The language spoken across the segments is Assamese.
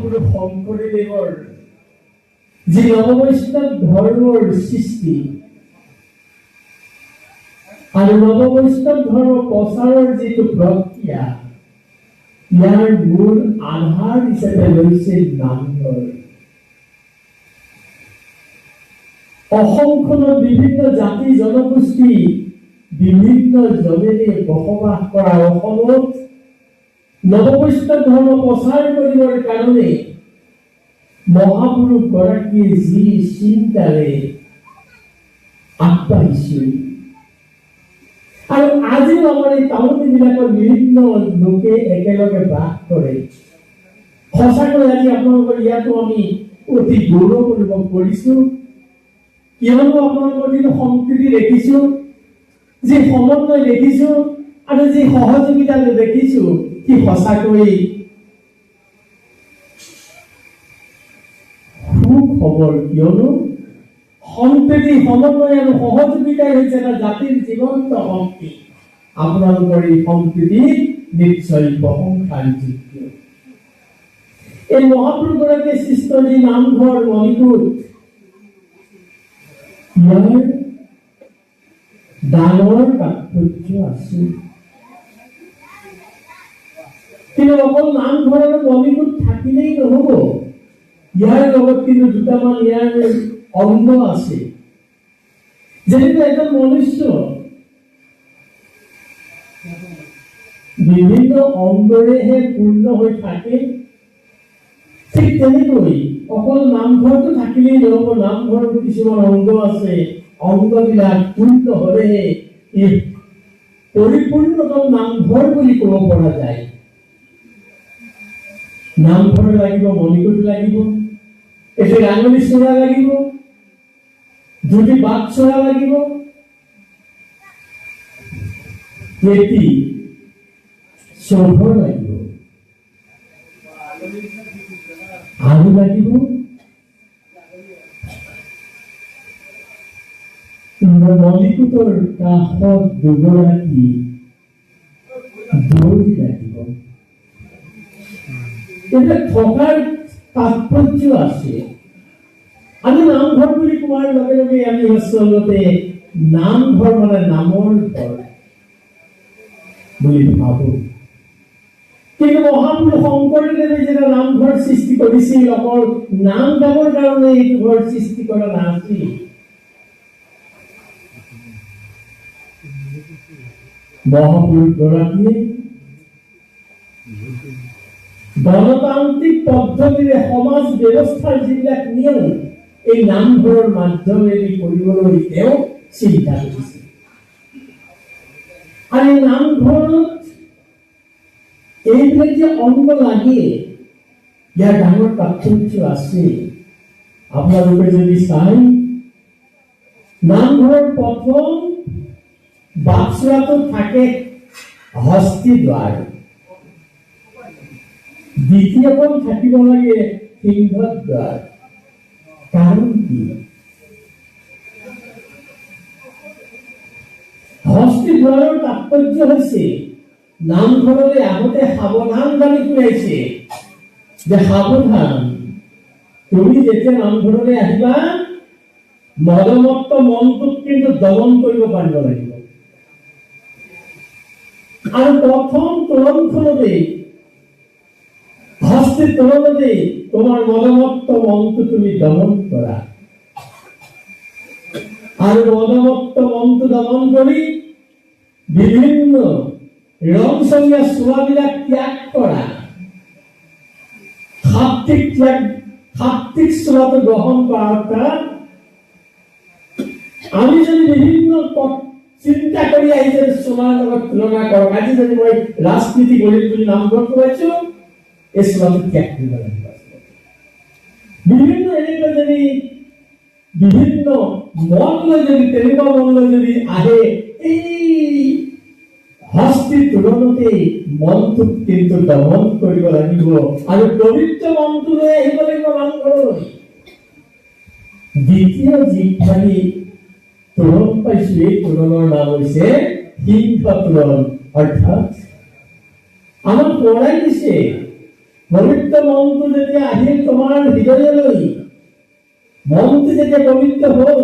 মহাপুৰুষ শংকৰদেৱৰ যি নৱবৈষ্ণৱ ধৰ্মৰ সৃষ্টি আৰু নৱবৈষ্ণৱ ধৰ্ম প্ৰচাৰৰ যিটো প্ৰক্ৰিয়া, ইয়াৰ মূল আধাৰ হিচাপে লৈছে নামঘৰ। অসমখনৰ বিভিন্ন জাতি জনগোষ্ঠী বিভিন্ন জনেৰে বসবাস কৰা অসমত নৱবৈষ্ণৱ ধৰ্ম প্ৰচাৰ কৰিবৰ কাৰণে মহাপুৰুষ গৰাকীয়ে যি চিন্তাৰে আগবাঢ়িছিল, আৰু আজিও আমাৰ এই টাউনবিলাকৰ বিভিন্ন লোকে একেলগে বাস কৰে। সঁচাকৈ আজি আপোনালোকৰ ইয়াতো আমি অতি গৌৰৱ অনুভৱ কৰিছো, কিয়নো আপোনালোকৰ যিটো সম্প্ৰীতি দেখিছো, যি সমন্বয় দেখিছো আৰু যি সহযোগিতা দেখিছো, সি সঁচাকৈ সুখবৰ। কিয়নো সম্প্ৰীতি, সমন্বয় আৰু সহযোগিতাই হৈছে এটা জাতিৰ জীৱন্ত শক্তি। আপোনালোকৰ এই সম্প্ৰীতি নিশ্চয় প্ৰশংসাৰ যোগ্য। এই মহাপুৰুষ গৰাকীয়ে সৃষ্ট যি নামঘৰ মণিকূট, ইয়াৰ ডাঙৰ তাৎপৰ্য আছে। কিন্তু অকল নামঘৰ আৰু মণিকূট থাকিলেই নহব, ইয়াৰ লগত কিন্তু দুটামান ইয়াৰ অংগ আছে। যেনেকৈ এজন মনুষ্য বিভিন্ন অংগৰেহে পূৰ্ণ হৈ থাকে, ঠিক তেনেকৈ অকল নামঘৰটো থাকিলেই নহব, নামঘৰৰ কিছুমান অংগ আছে, অংগবিলাক পূৰ্ণ হলেহে এই পৰিপূৰ্ণতম নামঘৰ বুলি কব পৰা যায়। নামঘৰ লাগিব, মণিকূট লাগিব, এটি ৰাঙলী চূড়া লাগিব, দুটি বাট চূড়া লাগিব, এটি চৌঘৰ লাগিব, আৰু লাগিব মণিকূটৰ কাষত দুগৰাকী দৌৰি লাগিব। এইবিলাক থকাৰ তাৎপৰ্য আছে। আমি নামঘৰ বুলি কোৱাৰ লগে লগে আমি আচলতে নামঘৰ মানে নামৰ ঘৰ বুলি ভাবো। কিন্তু মহাপুৰুষ শংকৰদেৱে যেতিয়া নামঘৰ সৃষ্টি কৰিছিল, অকল নাম গাবৰ কাৰণে এইটো ঘৰ সৃষ্টি কৰা নাছিল। মহাপুৰুষ গৰাকীয়ে গণতান্ত্ৰিক পদ্ধতিৰে সমাজ ব্যৱস্থাৰ যিবিলাক নিয়ম এই নামঘৰৰ মাধ্যমেৰে কৰিবলৈ তেওঁ চিন্তা কৰিছিল। আৰু এই নামঘৰত এইবিলাক যে অংগ লাগে, ইয়াৰ ডাঙৰ তাৎপৰ্য আছে। আপোনালোকে যদি চাই, নামঘৰৰ প্ৰথম বাটচৰাটোত থাকে হস্তি দ্বাৰ, দ্বিতীয়খন থাকিব লাগে সিংহদ্বাৰ। কাৰণ কি? হস্তি দ্বাৰৰ তাৎপৰ্য হৈছে নামঘৰলৈ আগতে সাৱধান বাণী শুনাইছে যে সাৱধান, তুমি যেতিয়া নামঘৰলৈ আহিবা, মদমত্ত মনটোক কিন্তু দমন কৰিব পাৰিব লাগিব। আৰু প্ৰথম তোৰণখনতে, হস্তিৰ তোৰণতে তোমাৰ মদমত্ত মনটো তুমি দমন কৰা। আৰু মদমত্ত মনটো দমন কৰি বিভিন্ন ৰংচঙীয়া চোৱাবিলাক ত্যাগ কৰা। সাত্বিক চোৱাটো গ্ৰহণ কৰা অৰ্থাৎ আমি যদি বিভিন্ন চিন্তা কৰি আহিছে চোৱাৰ লগত তুলনা কৰক। আজি যদি মই ৰাজনীতি কৰিম বুলি নামঘৰ কৰিছো, এই চোৱাটো ত্যাগ কৰিব লাগিব। বিভিন্ন এনেকুৱা যদি বিভিন্ন মন লৈ যদি তেনেকুৱা মন লৈ যদি আহে, এই হস্তিৰ তুলনতে মনটোক কিন্তু দমন কৰিব লাগিব আৰু পবিত্ৰ মনটো লৈ আহিব লাগিব নামঘৰলৈ। দ্বিতীয় যিখানি তোৰণ পাইছো, এই তোৰণৰ নাম হৈছে সিংহ তোৰণ। অৰ্থাৎ আমাক পঢ়াই দিছে পবিত্ৰ মনটো যেতিয়া আহিল তোমাৰ হৃদয়লৈ, মনটো যেতিয়া পবিত্ৰ হ'ল,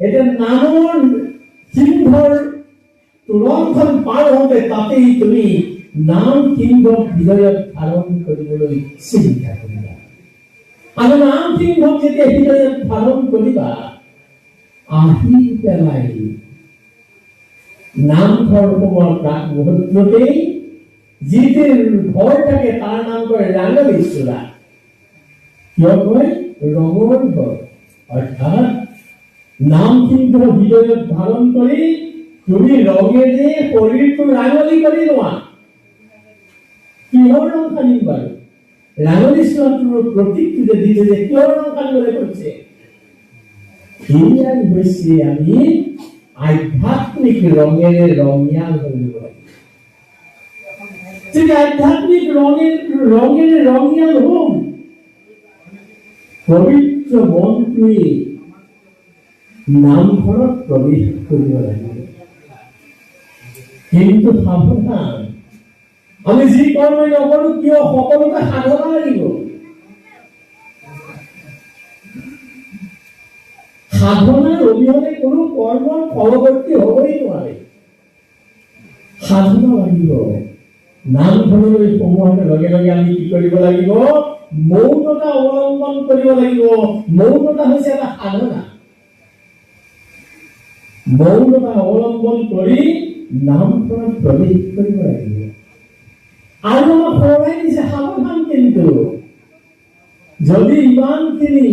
এতিয়া নামৰ সিংহৰ তোৰণখন পাৰ হওঁতে তাতেই তুমি নাম সিংহ হৃদয়ত ধাৰণ কৰিবলৈ চিন্তা কৰিবা। আৰু নাম সিংহক যেতিয়া হৃদয়ত ধাৰণ কৰিবা, আহি পেলাই নামঘৰ সোমোৱাৰ প্ৰাক মুহূৰ্ততেই যিটো ঘৰ থাকে তাৰ নাম কয় ৰাঙলীচূড়া। কিয় কয়? ৰঙৰ ঘৰ। অৰ্থাৎ নাম সিংহ হৃদয়ত ধাৰণ কৰি তুমি ৰঙেৰে শৰীৰটো ৰাঙলী কৰি লোৱা। কিহৰ ৰং সানিম বাৰু? ৰাঙলীচূড়াটোৰ প্ৰতীকটো যে দিছে যে কিহৰ ৰং সানিবলৈ কৈছে? এয়াই হৈছে আমি আধ্যাত্মিক ৰঙেৰে ৰঙিয়াল হৈ যাব লাগিব। যদি আধ্যাত্মিক ৰঙেৰে ৰঙিয়াল হম, পবিত্ৰ মনটোৱে নামঘৰত প্ৰৱেশ কৰিব লাগিব। কিন্তু সাৱধান, আমি যি কৰ্মই নকৰো কিয় সকলোকে সাধনা লাগিব। সাধনাৰ অবিহনে কোনো কৰ্মৰ ফলৱৰ্তী হ'বই নোৱাৰে। সাধনা লাগিব। নামঘৰলৈ সোমোৱাৰ লগে লগে আমি কি কৰিব লাগিব? মৌনতা অৱলম্বন কৰিব লাগিব। মৌনতা হৈছে এটা সাধনা। মৌনতা অৱলম্বন কৰি নামঘৰত প্ৰৱেশ কৰিব লাগিব। আৰু আমাক সৰাই দিছে সাৱধান, কিন্তু যদি ইমানখিনি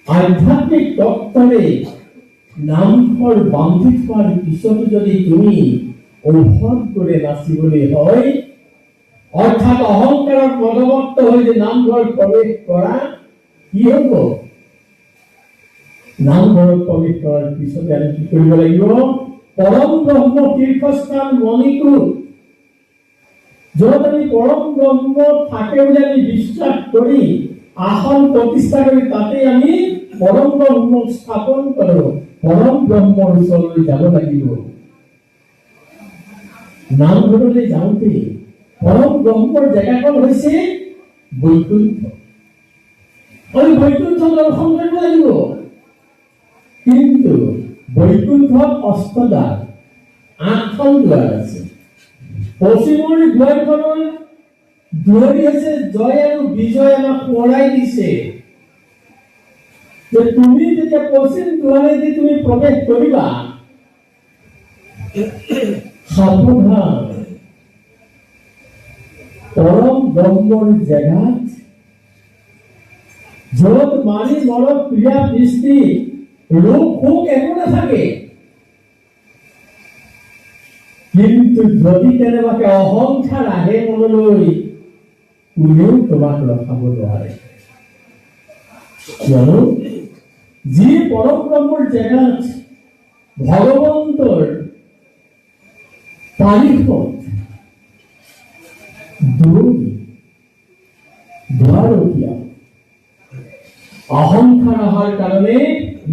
আধ্যাত্মিক তত্ত্বৰে নামঘৰ বান্ধি থোৱাৰ পিছতো যদি তুমি ঔষধ কৰি নাচিবলৈ হয়, অৰ্থাৎ অহংকাৰত মদমত্ত হৈ যে নামঘৰ প্ৰৱেশ কৰা, কি হ'ব? নামঘৰত প্ৰৱেশ কৰাৰ পিছতে আমি কি কৰিব লাগিব? পৰম ব্ৰহ্ম তীৰ্থস্থান মণিকূট, য'ত আমি পৰম ব্ৰহ্ম থাকে বুলি আমি বিশ্বাস কৰি আসন প্ৰতিষ্ঠা কৰি তাতে আমি পৰম ব্ৰহ্মক স্থাপন কৰো। পৰম ব্ৰহ্মৰ ওচৰলৈ যাব লাগিব। নামঘৰলৈ যাওঁতে পৰম ব্ৰহ্মৰ জেগাখন হৈছে বৈকুণ্ঠ। আমি বৈকুণ্ঠ দৰ্শন কৰিব লাগিব। কিন্তু বৈকুণ্ঠত অষ্টদ্বাৰ, 8খন দুৱাৰ আছে। পশ্চিমৰ দুৱাৰখনৰ দুৱাৰী হৈছে জয় আৰু বিজয়। আমাক সোঁৱৰাই দিছে যে তুমি যেতিয়া পশ্চিম দুৱাৰেদি তুমি প্ৰৱেশ কৰিবা, সাৱধান, পৰম ব্ৰহ্মৰ জেগাত য'ত মানি মৰম প্ৰিয়া দৃষ্টি ৰোগ শোক একো নাথাকে। কিন্তু যদি কেনেবাকে অহংকাৰ আহে মনলৈ, কোনেও তোমাক ৰখাব নোৱাৰে। কিয়নো যি পৰম ব্ৰহ্মৰ জেগাত ভগৱন্তৰ তাৰিখত দুৱাৰখীয়া অহংকাৰ অহাৰ কাৰণে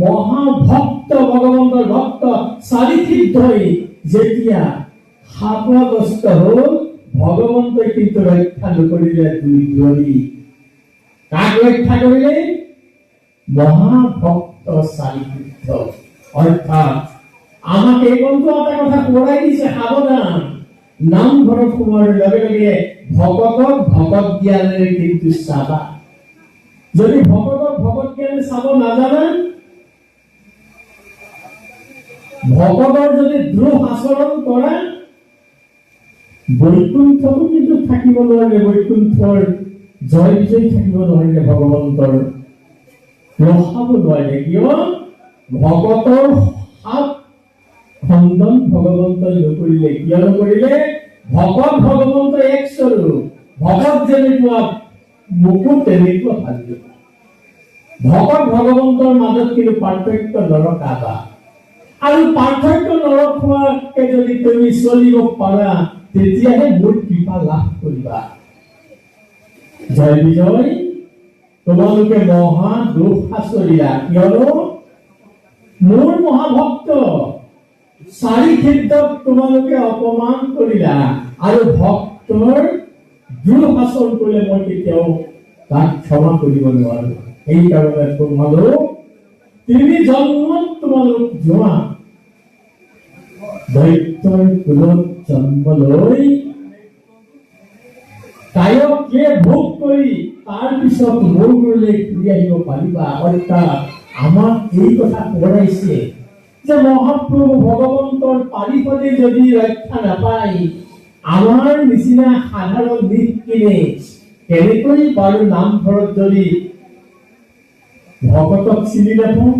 মহাভক্ত ভগৱন্তৰ ভক্ত চাৰিসিদ্ধই যেতিয়া শাপগ্ৰস্ত হ'ল, ভগৱন্তই কিন্তু ৰক্ষা নকৰিলে। দুই দুৱাৰী কাক ৰক্ষা কৰিলে? মহাভক্ত চাৰিসিদ্ধ। অৰ্থাৎ আমাক এই বন্ধু এটা কথা সোঁৱৰাই দিছে, সাৱধান, নামঘৰত সোমোৱাৰ লগে লগে ভকতক ভকত জ্ঞানেৰে কিন্তু চাবা। যদি ভকতক ভকত জ্ঞানে চাব নাজানা, ভকতৰ যদি দ্ৰোহ আচৰণ কৰা, বৈকুণ্ঠতো কিন্তু থাকিব নোৱাৰিলে। বৈকুণ্ঠৰ জয় বিজয় থাকিব নোৱাৰিলে। ভগৱন্তৰ ৰখাব নোৱাৰিলে। কিয়? ভকতৰ সাপ খণ্ডন ভগৱন্তই নকৰিলে। কিয় নকৰিলে? ভকত ভগৱন্ত এক স্বৰূপ। ভকত যেনেকুৱা মুকুট তেনেকুৱা ভাবিব। ভকত ভগৱন্তৰ মাজত কিন্তু পাৰ্থক্য নৰখাবা। আৰু পাৰ্থক্য নৰখোৱাকে যদি তুমি চলিব পাৰা, তেতিয়াহে মোৰ কৃপা লাভ কৰিবা। জয় বিজয়। তোমালোকে মহা দুখ আচৰিলা। কিয়নো মোৰ মহাভক্ত চাৰিসিদ্ধক তোমালোকে অপমান কৰিলা আৰু ভক্তৰ দুঃশাসন কৰিলে মই কেতিয়াও তাক ক্ষমা কৰিব নোৱাৰো। সেইকাৰণে তোমালোক তিনি জন্মত তোমালোক যোৱা, দৈত্যৰ কুলত জন্ম লৈ কায়কে ভোগ কৰি তাৰ পিছত মোৰ গুৰুলৈ ঘূৰি আহিব পাৰিবা। অৰ্থাৎ আমাক এই কথা পঢ়াইছে যে মহাপ্ৰভু ভগৱন্তৰ পাৰিপদে যদি ৰক্ষা নাপায়, আমাৰ নিচিনা সাধাৰণ ব্যক্তিয়ে কেনেকৈ বাৰু নামঘৰত যদি ভকতক চিনি নাপাওঁ,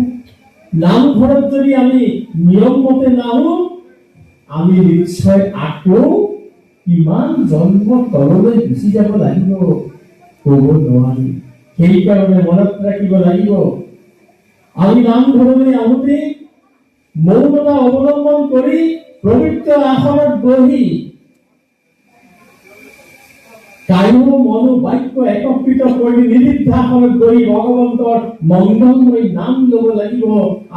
নামঘৰত যদি আমি নিয়ম মতে নাহো, আমি নিশ্চয় আকৌ কিমান জন্ম তললৈ গুচি যাব লাগিব ক'ব নোৱাৰি। সেইকাৰণে মনত ৰাখিব লাগিব, আমি নামঘৰলৈ আহোঁতে মৌনতা অৱলম্বন কৰি পবিত্ৰ আসনত বহি কায় মন বাক্য একত্ৰিত কৰি নিৰ্বিঘ্ন আসনত বহি ভগৱন্তৰ মংগলময় নাম ল'ব লাগিব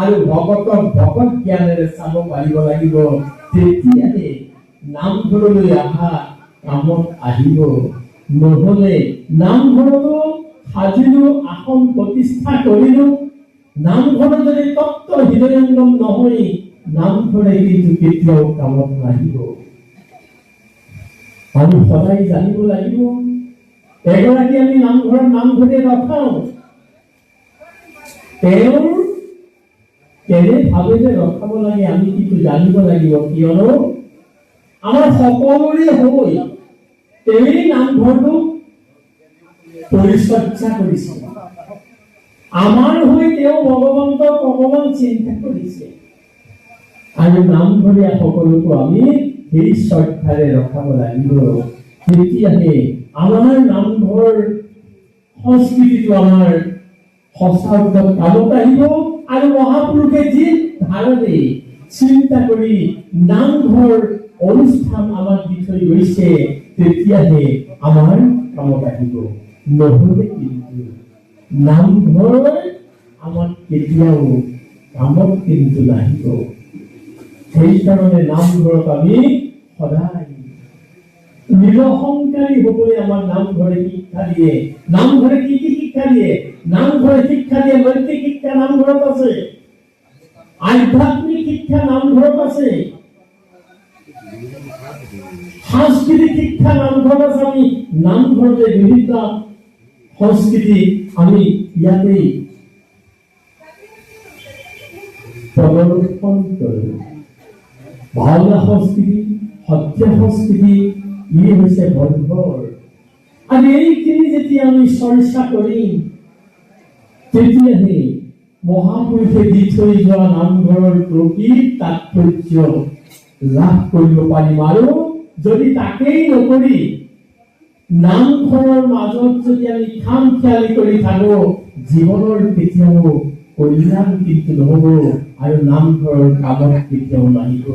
আৰু ভকতক ভকত জ্ঞানেৰে চাব পাৰিব লাগিব। তেতিয়াহে নামঘৰলৈ অহা কামত আহিব। নহলে নামঘৰতো সাজিলো, আসন প্ৰতিষ্ঠা কৰিলো, নামঘৰত যদি তত্ত্ব হৃদয়ংগম নহয়, নামঘৰে কিন্তু কেতিয়াও কামত নাহিব। আমি সদায় জানিব লাগিব, এগৰাকী আমি নামঘৰত নামঘৰে ৰখাও, তেওঁৰ কেনে ভাবে যে ৰখাব লাগে আমি কিন্তু জানিব লাগিব। কিয়নো আমাৰ সকলোৰে হৈ তেওঁই নামঘৰটো পৰিচৰ্যা কৰিছে, আমাৰ হৈ তেওঁ ভগৱন্তক অকমান চিন্তা কৰিছে, আৰু নামঘৰীয়া সকলোকো আমি সেই শ্ৰদ্ধাৰে ৰখাব লাগিব। তেতিয়াহে আমাৰ নামঘৰ সংস্কৃতিটো আমাৰ সঁচা কামত আহিব। আৰু মহাপুৰুষে যি ধাৰণে চিন্তা কৰি নামঘৰ অনুষ্ঠান আমাক দি থৈ গৈছে, তেতিয়াহে আমাৰ কামত আহিব। নহলে কিন্তু নামঘৰ আমাক কেতিয়াও কামত কিন্তু নাহিব। সেইকাৰণে নামঘৰত আমি সদায় নিৰহংকাৰী হ'বলৈ আমাৰ নামঘৰে শিক্ষা দিয়ে। নামঘৰে কি কি শিক্ষা দিয়ে? নামঘৰে শিক্ষা দিয়ে নৈতিক শিক্ষা নামঘৰত আছে, আধ্যাত্মিক শিক্ষা নামঘৰত আছে, সাংস্কৃতিক শিক্ষা নামঘৰত আছে। আমি নামঘৰতে বিভিন্ন সংস্কৃতি আমি ইয়াতেই প্ৰদৰ্শন কৰোঁ। ভাওনা সংস্কৃতি, সত্য সংস্কৃতি, ই হৈছে বন্ধৰ। আৰু এইখিনি যেতিয়া আমি চৰ্চা কৰিম, তেতিয়াহে মহাপুৰুষে দি থৈ যোৱা নামঘৰৰ প্ৰকৃত তাৎপৰ্য লাভ কৰিব পাৰিম। আৰু যদি তাকেই নকৰি নামঘৰৰ মাজত যদি আমি খাম খেয়ালি কৰি থাকো, জীৱনৰ কেতিয়াও কল্যাণ কিন্তু নহব আৰু নামঘৰৰ কামত কেতিয়াও নাহিব।